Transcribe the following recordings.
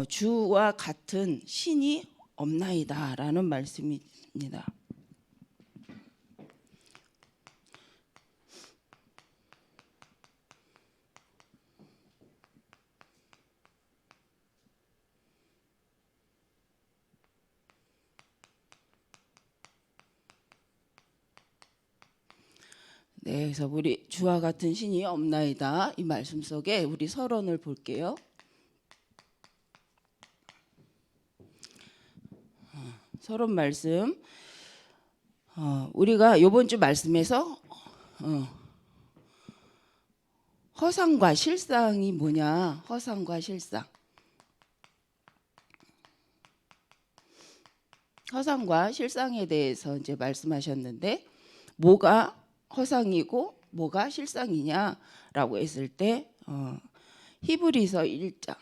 주와 같은 신이 없나이다라는 말씀입니다. 네, 그래서 우리 주와 같은 신이 없나이다 이 말씀 속에 우리 서론을 볼게요. 서론 말씀. 우리가 이번 주 말씀에서 허상과 실상이 뭐냐? 허상과 실상. 허상과 실상에 대해서 이제 말씀하셨는데 뭐가 허상이고 뭐가 실상이냐라고 했을 때 히브리서 1장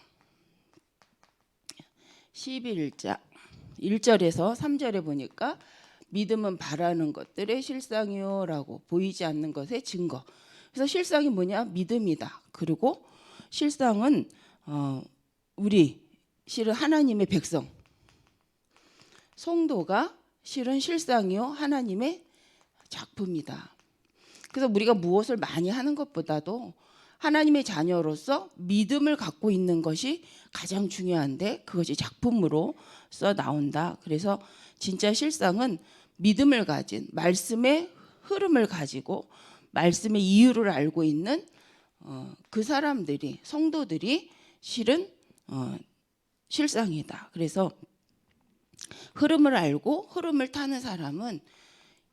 11장 1절에서 3절에 보니까 믿음은 바라는 것들의 실상이요라고 보이지 않는 것의 증거. 그래서 실상이 뭐냐? 믿음이다. 그리고 실상은 우리 실은 하나님의 백성 성도가 실은 실상이요 하나님의 작품이다. 그래서 우리가 무엇을 많이 하는 것보다도 하나님의 자녀로서 믿음을 갖고 있는 것이 가장 중요한데 그것이 작품으로 써 나온다. 그래서 진짜 실상은 믿음을 가진 말씀의 흐름을 가지고 말씀의 이유를 알고 있는 그 사람들이 성도들이 실은 실상이다. 그래서 흐름을 알고 흐름을 타는 사람은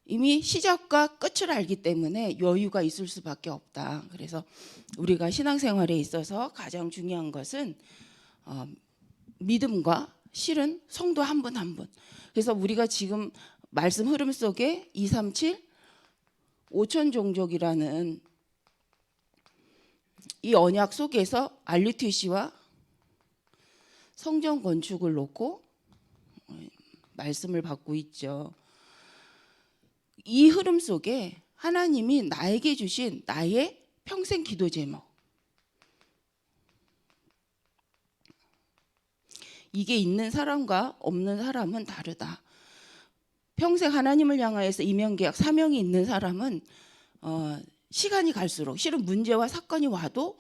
이미 시작과 끝을 알기 때문에 여유가 있을 수밖에 없다. 그래서 우리가 신앙생활에 있어서 가장 중요한 것은 믿음과 실은 성도 한 분 한 분. 그래서 우리가 지금 말씀 흐름 속에 237 5천 종족이라는 이 언약 속에서 RUTC와 성전 건축을 놓고 말씀을 받고 있죠. 이 흐름 속에 하나님이 나에게 주신 나의 평생 기도 제목, 이게 있는 사람과 없는 사람은 다르다. 평생 하나님을 향하여서 이면계약 사명이 있는 사람은 시간이 갈수록 실은 문제와 사건이 와도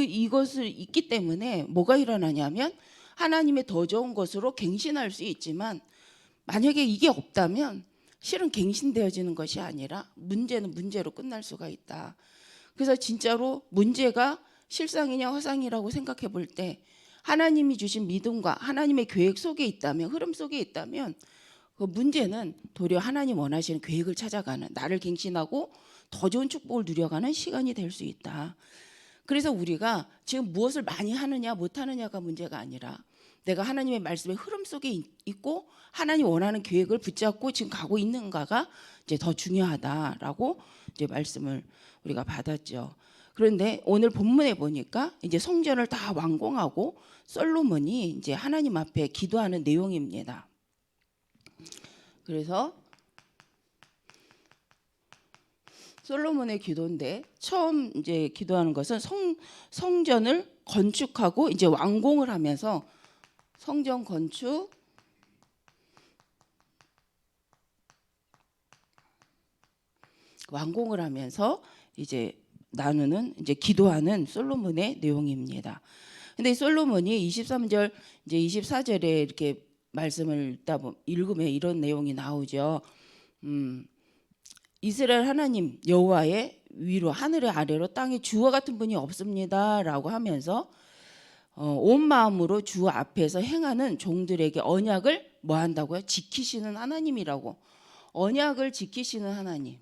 이것을 있기 때문에 뭐가 일어나냐면 하나님의 더 좋은 것으로 갱신할 수 있지만 만약에 이게 없다면 실은 갱신되어지는 것이 아니라 문제는 문제로 끝날 수가 있다. 그래서 진짜로 문제가 실상이냐 허상이라고 생각해 볼 때 하나님이 주신 믿음과 하나님의 계획 속에 있다면 흐름 속에 있다면 그 문제는 도리어 하나님 원하시는 계획을 찾아가는 나를 갱신하고 더 좋은 축복을 누려가는 시간이 될 수 있다. 그래서 우리가 지금 무엇을 많이 하느냐 못하느냐가 문제가 아니라 내가 하나님의 말씀의 흐름 속에 있고 하나님 원하는 계획을 붙잡고 지금 가고 있는가가 이제 더 중요하다라고 이제 말씀을 우리가 받았죠. 그런데 오늘 본문에 보니까 이제 성전을 다 완공하고 솔로몬이 이제 하나님 앞에 기도하는 내용입니다. 그래서 솔로몬의 기도인데 처음 이제 기도하는 것은 성전을 건축하고 이제 완공을 하면서 성전 건축 완공을 하면서 이제 나누는 이제 기도하는 솔로몬의 내용입니다. 근데 솔로몬이 23절 이제 24절에 이렇게 말씀을 읽으면 이런 내용이 나오죠. 이스라엘 하나님 여호와의 위로 하늘의 아래로 땅에 주와 같은 분이 없습니다라고 하면서 온 마음으로 주 앞에서 행하는 종들에게 언약을 뭐 한다고요? 지키시는 하나님이라고. 언약을 지키시는 하나님.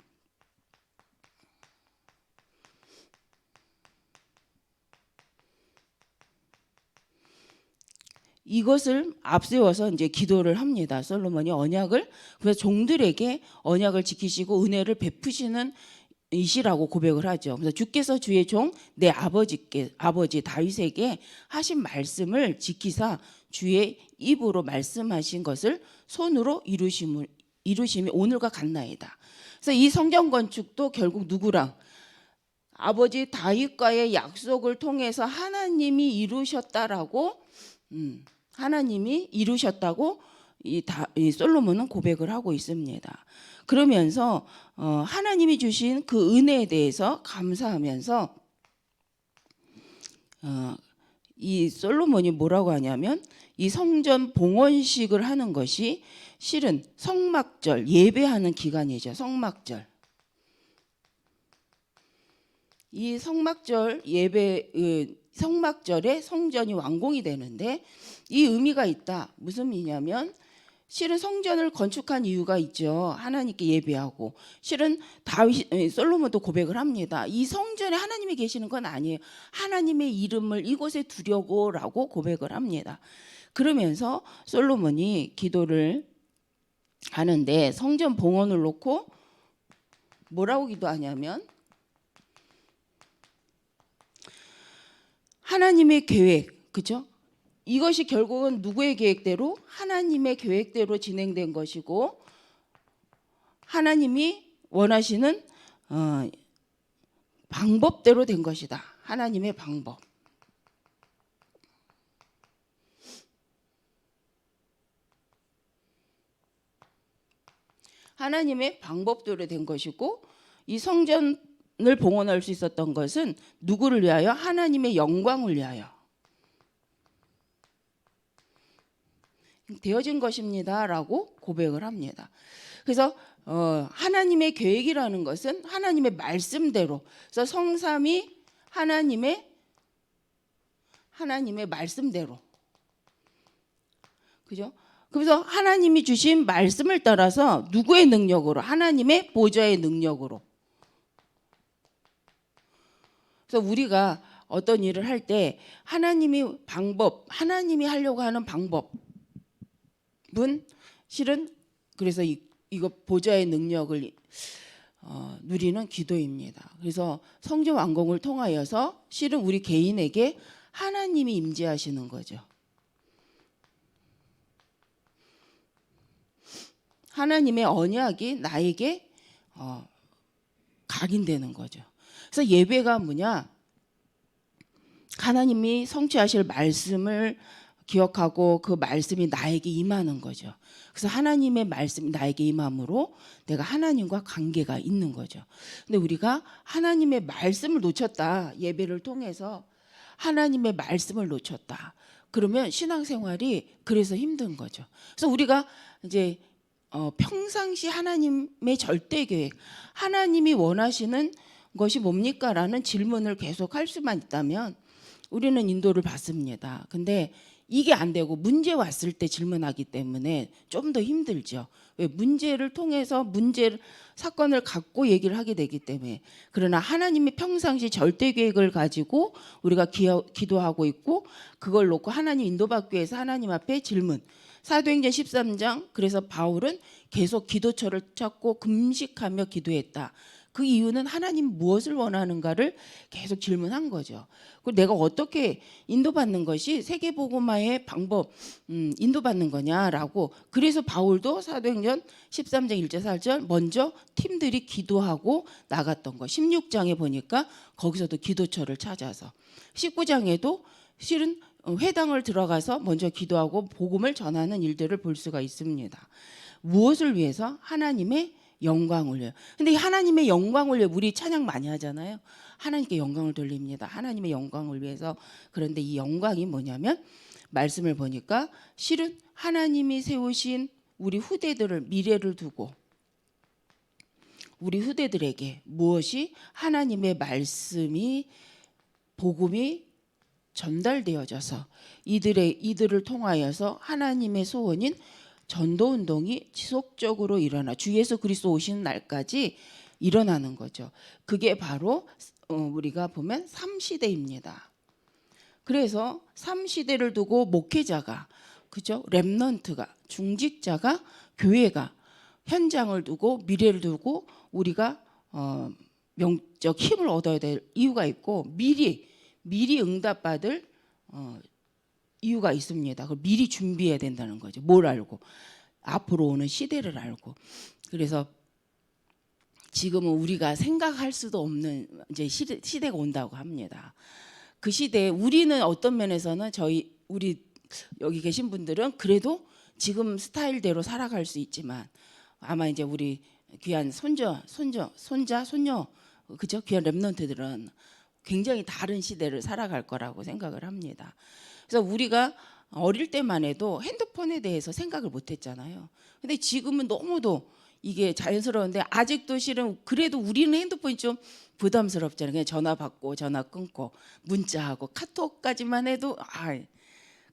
이것을 앞세워서 이제 기도를 합니다. 솔로몬이 언약을 그래서 종들에게 언약을 지키시고 은혜를 베푸시는 이시라고 고백을 하죠. 그래서 주께서 주의 종 내 아버지 다윗에게 하신 말씀을 지키사 주의 입으로 말씀하신 것을 손으로 이루심이 오늘과 같나이다. 그래서 이 성전 건축도 결국 누구랑 아버지 다윗과의 약속을 통해서 하나님이 이루셨다라고 하나님이 이루셨다고 이 솔로몬은 고백을 하고 있습니다. 그러면서 하나님이 주신 그 은혜에 대해서 감사하면서 이 솔로몬이 뭐라고 하냐면 이 성전 봉헌식을 하는 것이 실은 성막절 예배하는 기간이죠. 성막절. 이 성막절 예배 성막절에 성전이 완공이 되는데 이 의미가 있다. 무슨 의미냐면 실은 성전을 건축한 이유가 있죠. 하나님께 예배하고. 실은 솔로몬도 고백을 합니다. 이 성전에 하나님이 계시는 건 아니에요. 하나님의 이름을 이곳에 두려고라고 고백을 합니다. 그러면서 솔로몬이 기도를 하는데 성전 봉헌을 놓고 뭐라고 기도하냐면 하나님의 계획, 그죠? 이것이 결국은 누구의 계획대로? 하나님의 계획대로 진행된 것이고 하나님이 원하시는 방법대로 된 것이다. 하나님의 방법. 하나님의 방법대로 된 것이고 이 성전을 봉헌할 수 있었던 것은 누구를 위하여? 하나님의 영광을 위하여 되어진 것입니다라고 고백을 합니다. 그래서 하나님의 계획이라는 것은 하나님의 말씀대로, 그래서 성삼위 하나님의 말씀대로, 그죠? 그래서 하나님이 주신 말씀을 따라서 누구의 능력으로? 하나님의 보좌의 능력으로. 그래서 우리가 어떤 일을 할 때 하나님이 하려고 하는 방법은 실은 그래서 이거 보좌의 능력을 누리는 기도입니다. 그래서 성전 완공을 통하여서 실은 우리 개인에게 하나님이 임재하시는 거죠. 하나님의 언약이 나에게 각인되는 거죠. 그래서 예배가 뭐냐? 하나님이 성취하실 말씀을 기억하고 그 말씀이 나에게 임하는 거죠. 그래서 하나님의 말씀이 나에게 임함으로 내가 하나님과 관계가 있는 거죠. 근데 우리가 하나님의 말씀을 놓쳤다. 예배를 통해서 하나님의 말씀을 놓쳤다. 그러면 신앙생활이 그래서 힘든 거죠. 그래서 우리가 이제 평상시 하나님의 절대 계획, 하나님이 원하시는 것이 뭡니까? 라는 질문을 계속 할 수만 있다면 우리는 인도를 받습니다. 근데 이게 안 되고 문제 왔을 때 질문하기 때문에 좀 더 힘들죠. 왜? 문제를 통해서 사건을 갖고 얘기를 하게 되기 때문에. 그러나 하나님의 평상시 절대 계획을 가지고 우리가 기도하고 있고 그걸 놓고 하나님 인도받기 위해서 하나님 앞에 질문. 사도행전 13장 그래서 바울은 계속 기도처를 찾고 금식하며 기도했다. 그 이유는 하나님 무엇을 원하는가를 계속 질문한 거죠. 그리고 내가 어떻게 인도받는 것이 세계복음화의 방법 인도받는 거냐라고. 그래서 바울도 사도행전 13장 1절 4절 먼저 팀들이 기도하고 나갔던 거. 16장에 보니까 거기서도 기도처를 찾아서 19장에도 실은 회당을 들어가서 먼저 기도하고 복음을 전하는 일들을 볼 수가 있습니다. 무엇을 위해서? 하나님의 영광을 위해. 근데 하나님의 영광을 위해 우리 찬양 많이 하잖아요. 하나님께 영광을 돌립니다. 하나님의 영광을 위해서. 그런데 이 영광이 뭐냐면 말씀을 보니까 실은 하나님이 세우신 우리 후대들을 미래를 두고 우리 후대들에게 무엇이 하나님의 말씀이 복음이 전달되어져서 이들을 통하여서 하나님의 소원인 전도운동이 지속적으로 일어나 주 예수 그리스도 오시는 날까지 일어나는 거죠. 그게 바로 우리가 보면 3시대입니다. 그래서 3시대를 두고 목회자가, 그죠? 렘넌트가, 중직자가, 교회가 현장을 두고 미래를 두고 우리가 영적 힘을 얻어야 될 이유가 있고 미리 응답받을 이유가 있습니다. 그걸 미리 준비해야 된다는 거죠. 뭘 알고? 앞으로 오는 시대를 알고. 그래서 지금은 우리가 생각할 수도 없는 이제 시대가 온다고 합니다. 그 시대에 우리는 어떤 면에서는 우리 여기 계신 분들은 그래도 지금 스타일대로 살아갈 수 있지만 아마 이제 우리 귀한 손자, 손녀, 그죠? 귀한 랩런트들은 굉장히 다른 시대를 살아갈 거라고 생각을 합니다. 그래서 우리가 어릴 때만 해도 핸드폰에 대해서 생각을 못했잖아요. 근데 지금은 너무도 이게 자연스러운데 아직도 실은 그래도 우리는 핸드폰이 좀 부담스럽잖아요. 그냥 전화 받고 전화 끊고 문자하고 카톡까지만 해도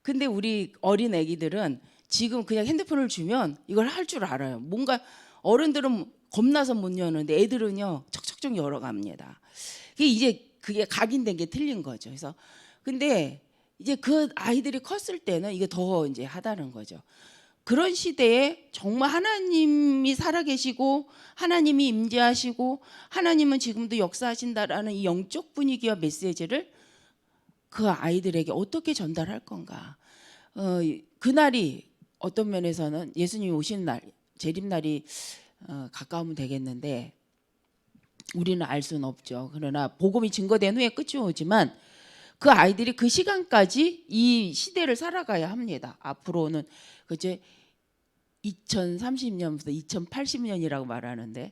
근데 우리 어린 애기들은 지금 그냥 핸드폰을 주면 이걸 할 줄 알아요. 뭔가 어른들은 겁나서 못 여는데 애들은요 척척척 열어갑니다. 그게 각인된 게 틀린 거죠. 그래서 근데 이제 그 아이들이 컸을 때는 이게 더 이제 하다는 거죠. 그런 시대에 정말 하나님이 살아계시고 하나님이 임재하시고 하나님은 지금도 역사하신다라는 이 영적 분위기와 메시지를 그 아이들에게 어떻게 전달할 건가. 그날이 어떤 면에서는 예수님이 오시는 날, 재림날이 가까우면 되겠는데 우리는 알 수는 없죠. 그러나 복음이 증거된 후에 끝이 오지만 그 아이들이 그 시간까지 이 시대를 살아가야 합니다. 앞으로는 그제 2030년부터 2080년이라고 말하는데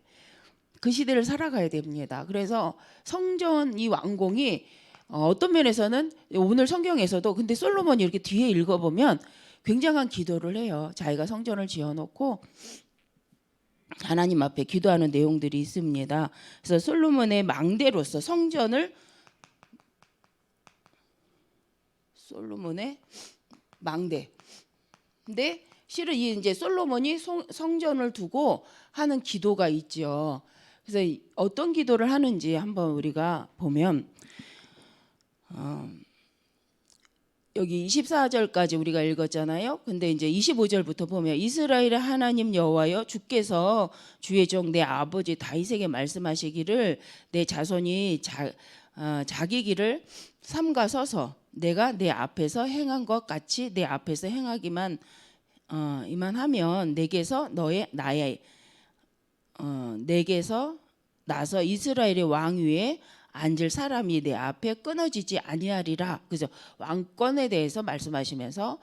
그 시대를 살아가야 됩니다. 그래서 성전 이 완공이 어떤 면에서는 오늘 성경에서도 근데 솔로몬이 이렇게 뒤에 읽어보면 굉장한 기도를 해요. 자기가 성전을 지어놓고 하나님 앞에 기도하는 내용들이 있습니다. 그래서 솔로몬의 망대로서 성전을 솔로몬의 망대. 근데 실은 이제 솔로몬이 성전을 두고 하는 기도가 있죠. 그래서 어떤 기도를 하는지 한번 우리가 보면 여기 24절까지 우리가 읽었잖아요. 근데 이제 25절부터 보면 이스라엘의 하나님 여호와여 주께서 주의 종 내 아버지 다윗에게 말씀하시기를 내 자손이 자기 길을 삼가 서서 내가 내 앞에서 행한 것 같이 내 앞에서 행하기만 이만하면 내게서 내게서 나서 이스라엘의 왕 위에 앉을 사람이 내 앞에 끊어지지 아니하리라. 그래서 왕권에 대해서 말씀하시면서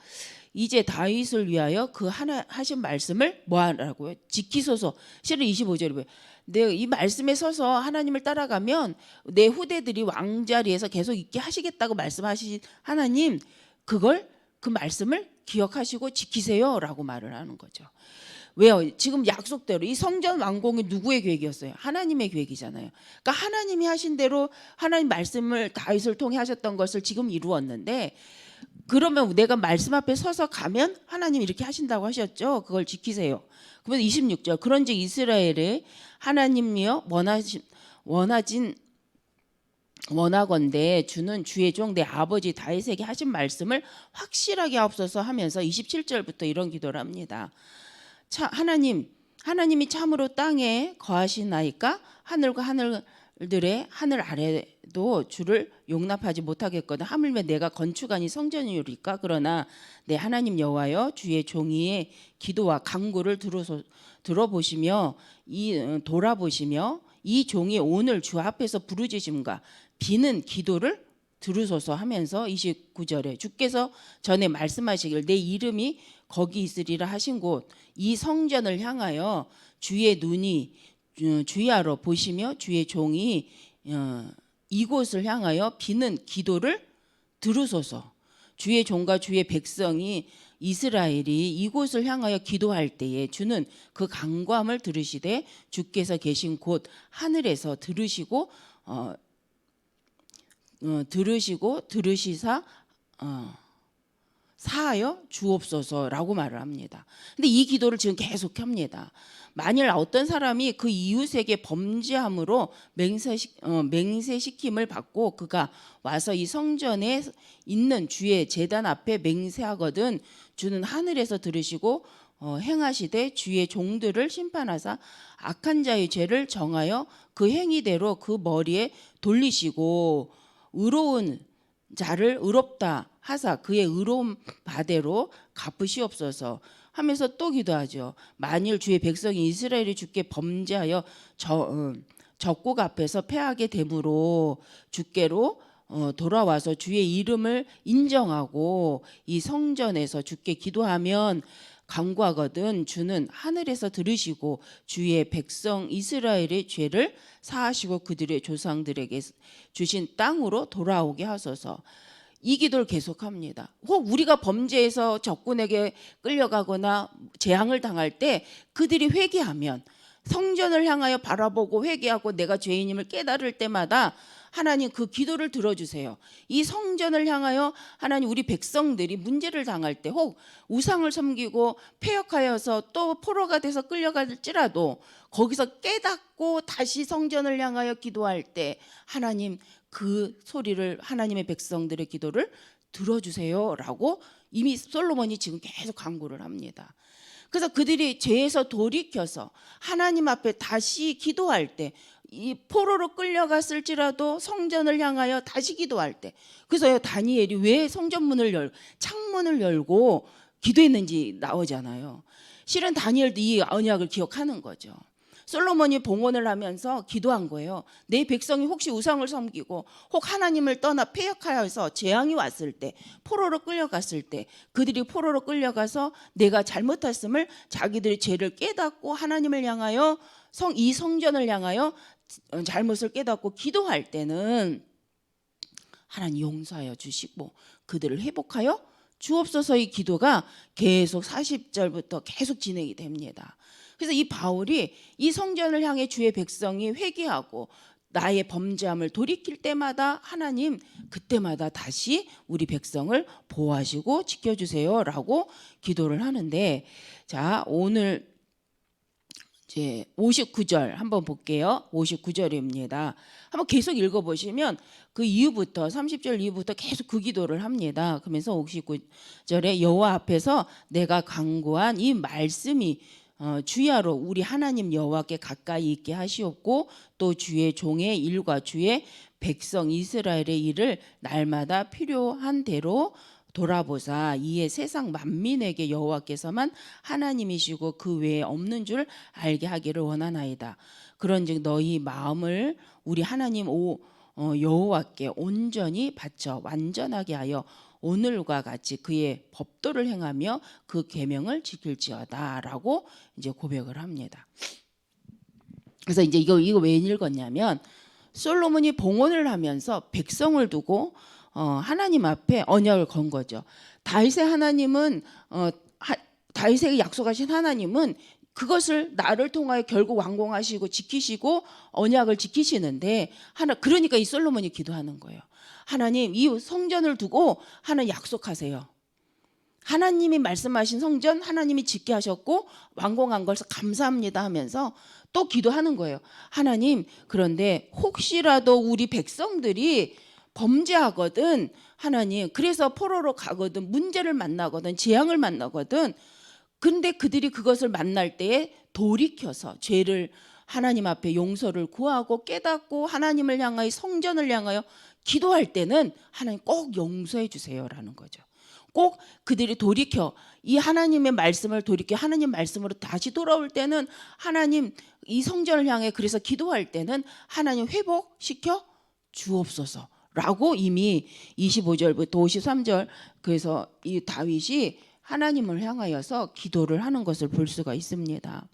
이제 다윗을 위하여 그 하나 하신 말씀을 뭐 하라고요? 지키소서. 실은 25절에 내가 이 말씀에 서서 하나님을 따라가면 내 후대들이 왕자리에서 계속 있게 하시겠다고 말씀하신 하나님 그 말씀을 기억하시고 지키세요라고 말을 하는 거죠. 왜요? 지금 약속대로 이 성전 완공이 누구의 계획이었어요? 하나님의 계획이잖아요. 그러니까 하나님이 하신 대로 하나님 말씀을 다윗을 통해 하셨던 것을 지금 이루었는데 그러면 내가 말씀 앞에 서서 가면 하나님 이렇게 하신다고 하셨죠. 그걸 지키세요. 그러면 26절 그런즉 이스라엘의 하나님이여 원하건대 주는 주의 종 내 아버지 다윗에게 하신 말씀을 확실하게 하옵소서 하면서 27절부터 이런 기도를 합니다. 하나님이 참으로 땅에 거하시나이까 하늘과 하늘들의 하늘 아래도 주를 용납하지 못하겠거든 하물며 내가 건축하니 성전이오리까 그러나 내 하나님 여호와여 주의 종이의 기도와 간구를 들어보시며 돌아보시며 이 종이 오늘 주 앞에서 부르짖음과 비는 기도를 들으소서 하면서 29절에 주께서 전에 말씀하시길 내 이름이 거기 있으리라 하신 곳 이 성전을 향하여 주의 눈이 주야로 보시며 주의 종이 이곳을 향하여 비는 기도를 들으소서. 주의 종과 주의 백성이 이스라엘이 이곳을 향하여 기도할 때에 주는 그 간구함을 들으시되 주께서 계신 곳 하늘에서 들으시사 사하여 주옵소서라고 말을 합니다. 근데 이 기도를 지금 계속 합니다. 만일 어떤 사람이 그 이웃에게 범죄함으로 맹세시킴을 받고 그가 와서 이 성전에 있는 주의 제단 앞에 맹세하거든 주는 하늘에서 들으시고 행하시되 주의 종들을 심판하사 악한 자의 죄를 정하여 그 행위대로 그 머리에 돌리시고 의로운 자를 의롭다 하사 그의 의로운 바대로 갚으시옵소서 하면서 또 기도하죠. 만일 주의 백성이 이스라엘이 주께 범죄하여 적국 앞에서 패하게 되므로 주께로 돌아와서 주의 이름을 인정하고 이 성전에서 주께 기도하면 간구하거든 주는 하늘에서 들으시고 주의 백성 이스라엘의 죄를 사하시고 그들의 조상들에게 주신 땅으로 돌아오게 하소서. 이 기도를 계속합니다. 혹 우리가 범죄해서 적군에게 끌려가거나 재앙을 당할 때 그들이 회개하면, 성전을 향하여 바라보고 회개하고 내가 죄인임을 깨달을 때마다 하나님 그 기도를 들어주세요. 이 성전을 향하여 하나님 우리 백성들이 문제를 당할 때, 혹 우상을 섬기고 패역하여서 또 포로가 돼서 끌려갈지라도 거기서 깨닫고 다시 성전을 향하여 기도할 때 하나님 그 소리를, 하나님의 백성들의 기도를 들어주세요라고 이미 솔로몬이 지금 계속 간구를 합니다. 그래서 그들이 죄에서 돌이켜서 하나님 앞에 다시 기도할 때, 이 포로로 끌려갔을지라도 성전을 향하여 다시 기도할 때, 그래서 다니엘이 왜 성전문을 창문을 열고 기도했는지 나오잖아요. 실은 다니엘도 이 언약을 기억하는 거죠. 솔로몬이 봉헌을 하면서 기도한 거예요. 내 백성이 혹시 우상을 섬기고 혹 하나님을 떠나 패역하여서 재앙이 왔을 때, 포로로 끌려갔을 때, 그들이 포로로 끌려가서 내가 잘못했음을 자기들의 죄를 깨닫고 하나님을 향하여 이 성전을 향하여 잘못을 깨닫고 기도할 때는 하나님 용서하여 주시고 그들을 회복하여 주옵소서의 기도가 계속 40절부터 계속 진행이 됩니다. 그래서 이 바울이 이 성전을 향해 주의 백성이 회개하고 나의 범죄함을 돌이킬 때마다 하나님 그때마다 다시 우리 백성을 보호하시고 지켜주세요라고 기도를 하는데, 자 오늘 이제 59절 한번 볼게요. 59절입니다. 한번 계속 읽어보시면 그 이후부터 30절 이후부터 계속 그 기도를 합니다. 그러면서 59절에 여호와 앞에서 내가 간구한 이 말씀이 주야로 우리 하나님 여호와께 가까이 있게 하시옵고 또 주의 종의 일과 주의 백성 이스라엘의 일을 날마다 필요한 대로 돌아보사 이에 세상 만민에게 여호와께서만 하나님이시고 그 외에 없는 줄 알게 하기를 원하나이다. 그런즉 너희 마음을 우리 하나님 여호와께 온전히 바쳐 완전하게 하여 오늘과 같이 그의 법도를 행하며 그 계명을 지킬지어다라고 이제 고백을 합니다. 그래서 이제 이거 왜 읽었냐면, 솔로몬이 봉헌을 하면서 백성을 두고 하나님 앞에 언약을 건 거죠. 다윗의 하나님은 다윗에게 약속하신 하나님은 그것을 나를 통하여 결국 완공하시고 지키시고 언약을 지키시는데, 그러니까 이 솔로몬이 기도하는 거예요. 하나님 이 성전을 두고 하나님 약속하세요. 하나님이 말씀하신 성전 하나님이 짓게 하셨고 완공한 것을 감사합니다 하면서 또 기도하는 거예요. 하나님 그런데 혹시라도 우리 백성들이 범죄하거든, 하나님 그래서 포로로 가거든, 문제를 만나거든, 재앙을 만나거든, 근데 그들이 그것을 만날 때에 돌이켜서 죄를 하나님 앞에 용서를 구하고 깨닫고 하나님을 향하여 성전을 향하여 기도할 때는 하나님 꼭 용서해 주세요라는 거죠. 꼭 그들이 돌이켜 이 하나님의 말씀을 돌이켜 하나님 말씀으로 다시 돌아올 때는 하나님 이 성전을 향해 그래서 기도할 때는 하나님 회복시켜 주옵소서라고 이미 25절부터 53절 그래서 이 다윗이 하나님을 향하여서 기도를 하는 것을 볼 수가 있습니다.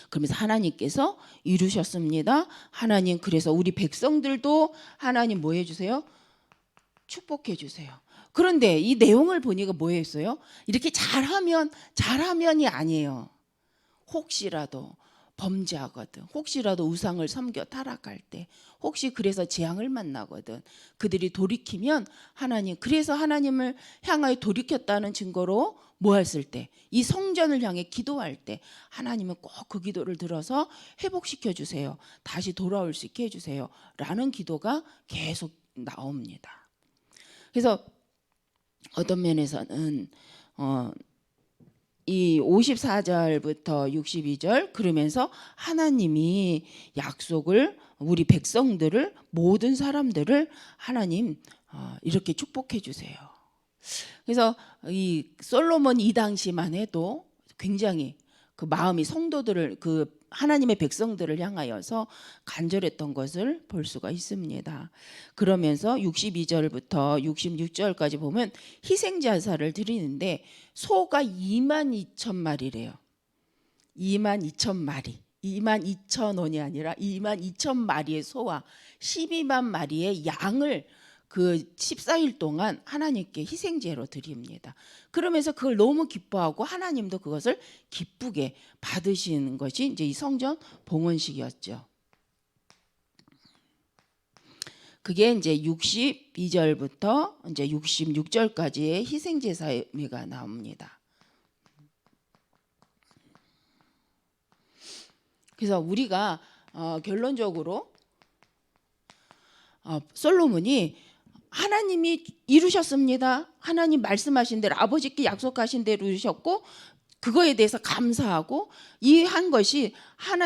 그러면서 하나님께서 이루셨습니다. 하나님 그래서 우리 백성들도 하나님 뭐 해주세요? 축복해 주세요. 그런데 이 내용을 보니까 뭐였어요? 이렇게 잘하면이 아니에요. 혹시라도 범죄하거든, 혹시라도 우상을 섬겨 타락할 때, 혹시 그래서 재앙을 만나거든, 그들이 돌이키면 하나님 그래서 하나님을 향하여 돌이켰다는 증거로 뭐 했을 때, 이 성전을 향해 기도할 때 하나님은 꼭 그 기도를 들어서 회복시켜 주세요, 다시 돌아올 수 있게 해주세요 라는 기도가 계속 나옵니다. 그래서 어떤 면에서는 이 54절부터 62절 그러면서 하나님이 약속을 우리 백성들을 모든 사람들을 하나님 이렇게 축복해 주세요. 그래서 이 솔로몬 이 당시만 해도 굉장히 그 마음이 성도들을 그 하나님의 백성들을 향하여서 간절했던 것을 볼 수가 있습니다. 그러면서 62절부터 66절까지 보면 희생제사를 드리는데 소가 22,000마리래요. 22,000마리. 22,000원이 아니라 22,000마리의 소와 12만 마리의 양을 그 14일 동안 하나님께 희생제로 드립니다. 그러면서 그걸 너무 기뻐하고 하나님도 그것을 기쁘게 받으시는 것이 이제 이 성전 봉헌식이었죠. 그게 이제 62절부터 이제 66절까지의 희생제사의 의미가 나옵니다. 그래서 우리가 결론적으로 솔로몬이 하나님이 이루셨습니다. 하나님 말씀하신 대로 아버지께 약속하신 대로 이루셨고 그거에 대해서 감사하고 이 한 것이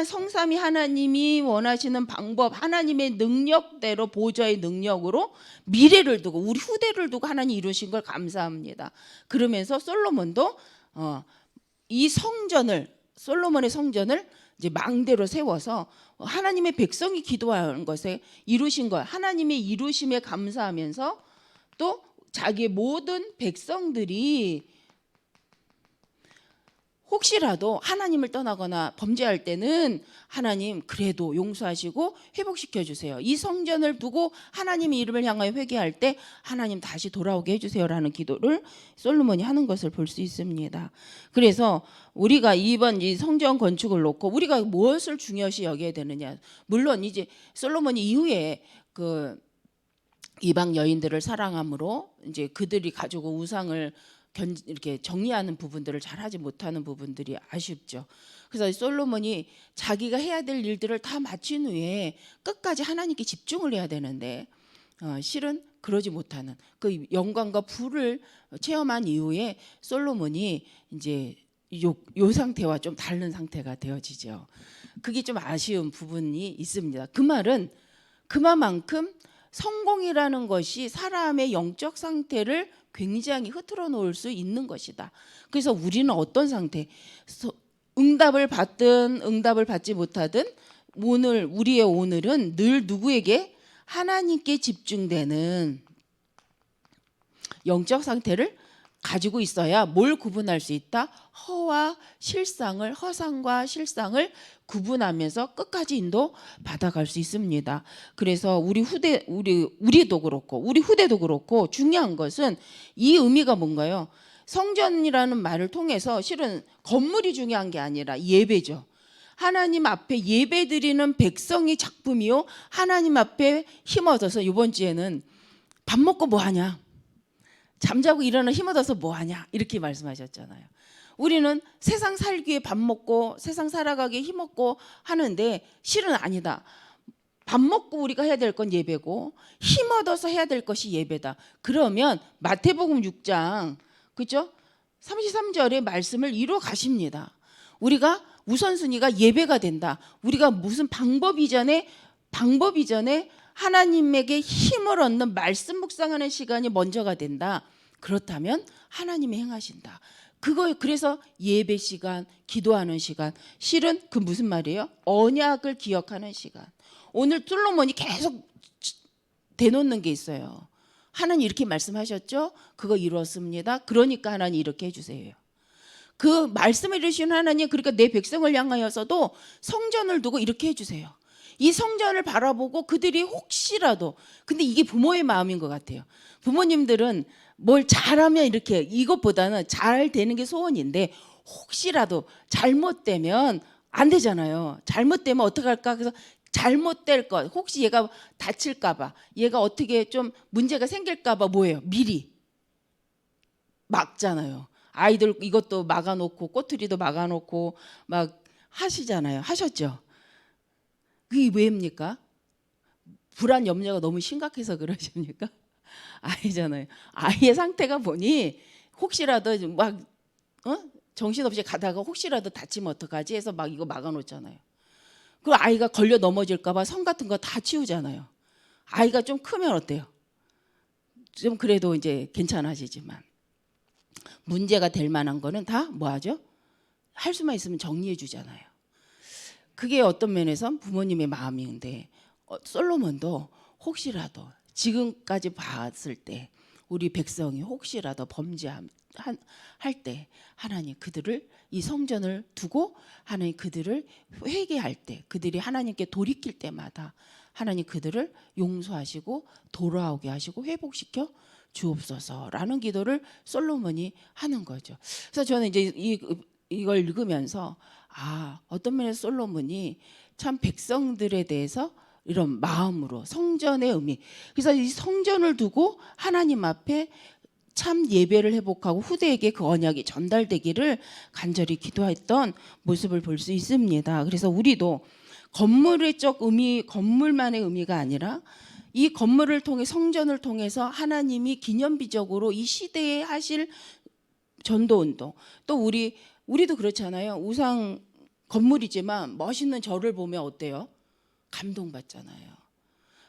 성삼위 하나님이 원하시는 방법, 하나님의 능력대로 보좌의 능력으로 미래를 두고 우리 후대를 두고 하나님 이루신 걸 감사합니다. 그러면서 솔로몬도 이 성전을 솔로몬의 성전을 이제 망대로 세워서 하나님의 백성이 기도하는 것에 이루신 것, 하나님의 이루심에 감사하면서 또 자기의 모든 백성들이 혹시라도 하나님을 떠나거나 범죄할 때는 하나님 그래도 용서하시고 회복시켜 주세요. 이 성전을 두고 하나님의 이름을 향하여 회개할 때 하나님 다시 돌아오게 해주세요라는 기도를 솔로몬이 하는 것을 볼 수 있습니다. 그래서 우리가 이번 이 성전 건축을 놓고 우리가 무엇을 중요시 여겨야 되느냐. 물론 이제 솔로몬이 이후에 그 이방 여인들을 사랑함으로 이제 그들이 가지고 우상을 이렇게 정리하는 부분들을 잘하지 못하는 부분들이 아쉽죠. 그래서 솔로몬이 자기가 해야 될 일들을 다 마친 후에 끝까지 하나님께 집중을 해야 되는데 실은 그러지 못하는 그 영광과 불을 체험한 이후에 솔로몬이 이제 요 상태와 좀 다른 상태가 되어지죠. 그게 좀 아쉬운 부분이 있습니다. 그 말은 그만큼 성공이라는 것이 사람의 영적 상태를 굉장히 흐트러 놓을 수 있는 것이다. 그래서 우리는 어떤 상태, 응답을 받든 응답을 받지 못하든 우리의 오늘은 늘 누구에게 하나님께 집중되는 영적 상태를 가지고 있어야 뭘 구분할 수 있다? 허상과 실상을 구분하면서 끝까지 인도 받아갈 수 있습니다. 그래서 우리도 그렇고 우리 후대도 그렇고 중요한 것은 이 의미가 뭔가요? 성전이라는 말을 통해서 실은 건물이 중요한 게 아니라 예배죠. 하나님 앞에 예배드리는 백성이 작품이요. 하나님 앞에 힘어서 이번 주에는 밥 먹고 뭐 하냐? 잠자고 일어나 힘 얻어서 뭐하냐 이렇게 말씀하셨잖아요. 우리는 세상 살기에 밥 먹고 세상 살아가기에 힘 얻고 하는데 실은 아니다. 밥 먹고 우리가 해야 될 건 예배고 힘 얻어서 해야 될 것이 예배다. 그러면 마태복음 6장 그죠? 33절의 말씀을 이루어 가십니다. 우리가 우선순위가 예배가 된다. 우리가 무슨 방법 이전에 하나님에게 힘을 얻는 말씀 묵상하는 시간이 먼저가 된다. 그렇다면 하나님이 행하신다. 그래서 예배 시간, 기도하는 시간, 실은 그 무슨 말이에요? 언약을 기억하는 시간. 오늘 솔로몬이 계속 대놓는 게 있어요. 하나님 이렇게 말씀하셨죠? 그거 이루었습니다. 그러니까 하나님 이렇게 해주세요. 그 말씀을 이루신 하나님, 그러니까 내 백성을 향하여서도 성전을 두고 이렇게 해주세요. 이 성전을 바라보고 그들이 혹시라도, 근데 이게 부모의 마음인 것 같아요. 부모님들은 뭘 잘하면 이렇게, 이것보다는 잘 되는 게 소원인데 혹시라도 잘못되면 안 되잖아요. 잘못되면 어떡할까? 그래서 잘못될 것, 혹시 얘가 다칠까 봐, 얘가 어떻게 좀 문제가 생길까 봐 뭐예요? 미리 막잖아요. 아이들 이것도 막아놓고 꼬투리도 막아놓고 막 하시잖아요. 하셨죠? 그게 왜입니까? 불안 염려가 너무 심각해서 그러십니까? 아이잖아요. 아이의 상태가 보니 혹시라도 막 정신없이 가다가 혹시라도 다치면 어떡하지 해서 막 이거 막아놓잖아요. 그 아이가 걸려 넘어질까 봐 성 같은 거 다 치우잖아요. 아이가 좀 크면 어때요? 좀 그래도 이제 괜찮아지지만 문제가 될 만한 거는 다 뭐하죠? 할 수만 있으면 정리해 주잖아요. 그게 어떤 면에서 부모님의 마음인데 솔로몬도 혹시라도 지금까지 봤을 때 우리 백성이 혹시라도 범죄할 때 하나님 그들을 이 성전을 두고 하나님 그들을 회개할 때 그들이 하나님께 돌이킬 때마다 하나님 그들을 용서하시고 돌아오게 하시고 회복시켜 주옵소서라는 기도를 솔로몬이 하는 거죠. 그래서 저는 이제 이걸 읽으면서 어떤 면에서 솔로몬이 참 백성들에 대해서 이런 마음으로 성전의 의미, 그래서 이 성전을 두고 하나님 앞에 참 예배를 회복하고 후대에게 그 언약이 전달되기를 간절히 기도했던 모습을 볼 수 있습니다. 그래서 우리도 건물의적 의미, 건물만의 의미가 아니라 이 건물을 통해 성전을 통해서 하나님이 기념비적으로 이 시대에 하실 전도운동, 또 우리도 그렇잖아요. 우상 건물이지만 멋있는 절을 보면 어때요? 감동받잖아요.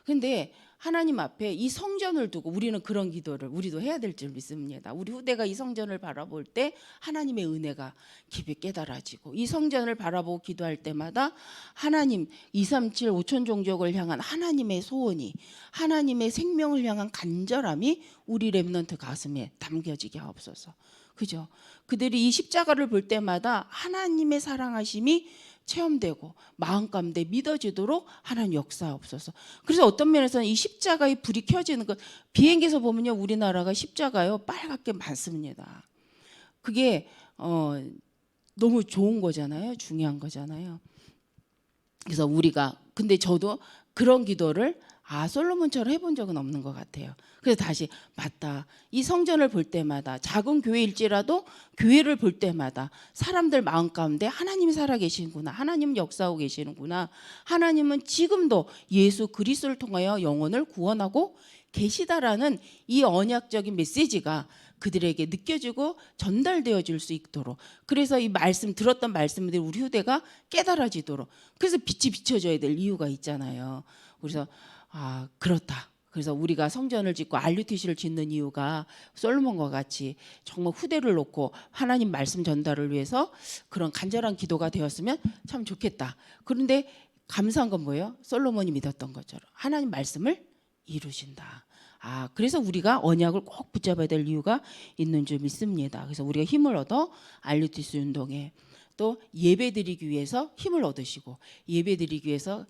근데 하나님 앞에 이 성전을 두고 우리는 그런 기도를 우리도 해야 될 줄 믿습니다. 우리 후대가 이 성전을 바라볼 때 하나님의 은혜가 깊이 깨달아지고 이 성전을 바라보고 기도할 때마다 하나님 237 5천 종족을 향한 하나님의 소원이, 하나님의 생명을 향한 간절함이 우리 렘넌트 가슴에 담겨지게 하옵소서. 그죠? 그들이 이 십자가를 볼 때마다 하나님의 사랑하심이 체험되고 마음 가운데 믿어지도록 하나님 역사하옵소서. 그래서 어떤 면에서는 이 십자가의 불이 켜지는 것, 비행기에서 보면요 우리나라가 십자가요 빨갛게 많습니다. 그게 너무 좋은 거잖아요. 중요한 거잖아요. 그래서 우리가 근데 저도 그런 기도를 솔로몬처럼 해본 적은 없는 것 같아요. 그래서 다시 맞다. 이 성전을 볼 때마다 작은 교회일지라도 교회를 볼 때마다 사람들 마음 가운데 하나님이 살아계시는구나. 하나님은 역사하고 계시는구나. 하나님은 지금도 예수 그리스도를 통하여 영혼을 구원하고 계시다라는 이 언약적인 메시지가 그들에게 느껴지고 전달되어 줄 수 있도록, 그래서 이 말씀 들었던 말씀들이 우리 후대가 깨달아지도록, 그래서 빛이 비춰져야 될 이유가 있잖아요. 그래서 그렇다. 그래서 우리가 성전을 짓고 RUTC를 짓는 이유가 솔로몬과 같이 정말 후대를 놓고 하나님 말씀 전달을 위해서 그런 간절한 기도가 되었으면 참 좋겠다. 그런데 감사한 건 뭐예요? 솔로몬이 믿었던 것처럼 하나님 말씀을 이루신다. 그래서 우리가 언약을 꼭 붙잡아야 될 이유가 있는 줄 믿습니다. 그래서 우리가 힘을 얻어 RUTC 운동에 또 예배드리기 위해서 힘을 얻으시고, 예배드리기 위해서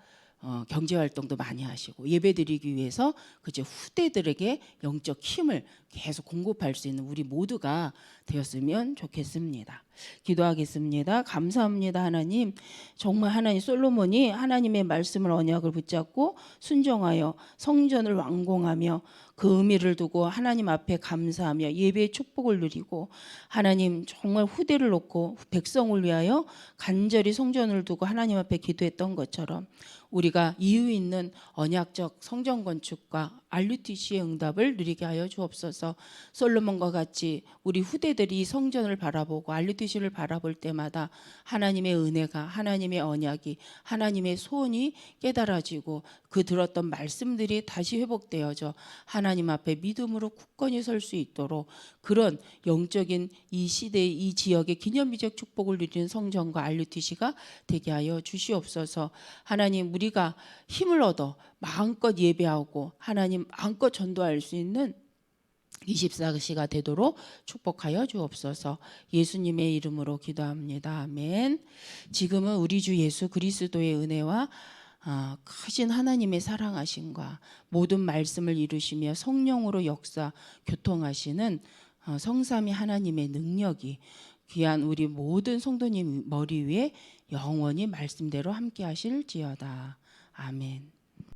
경제활동도 많이 하시고, 예배드리기 위해서 그저 후대들에게 영적 힘을 계속 공급할 수 있는 우리 모두가 되었으면 좋겠습니다. 기도하겠습니다. 감사합니다. 하나님, 정말 하나님 솔로몬이 하나님의 말씀을 언약을 붙잡고 순종하여 성전을 완공하며 그 의미를 두고 하나님 앞에 감사하며 예배의 축복을 누리고, 하나님 정말 후대를 놓고 백성을 위하여 간절히 성전을 두고 하나님 앞에 기도했던 것처럼 우리가 이유 있는 언약적 성전 건축과 RUTC의 응답을 누리게 하여 주옵소서. 솔로몬과 같이 우리 후대들이 성전을 바라보고 RUTC를 바라볼 때마다 하나님의 은혜가, 하나님의 언약이, 하나님의 소원이 깨달아지고 그 들었던 말씀들이 다시 회복되어져 하나님 앞에 믿음으로 굳건히 설 수 있도록, 그런 영적인 이 시대의 이 지역의 기념비적 축복을 누리는 성전과 RUTC가 되게 하여 주시옵소서. 하나님, 우리가 힘을 얻어 마음껏 예배하고 하나님 마음껏 전도할 수 있는 24시가 되도록 축복하여 주옵소서. 예수님의 이름으로 기도합니다. 아멘. 지금은 우리 주 예수 그리스도의 은혜와 크신 하나님의 사랑하심과 모든 말씀을 이루시며 성령으로 역사 교통하시는 성삼위 하나님의 능력이 귀한 우리 모든 성도님 머리 위에 영원히 말씀대로 함께 하실지어다. 아멘.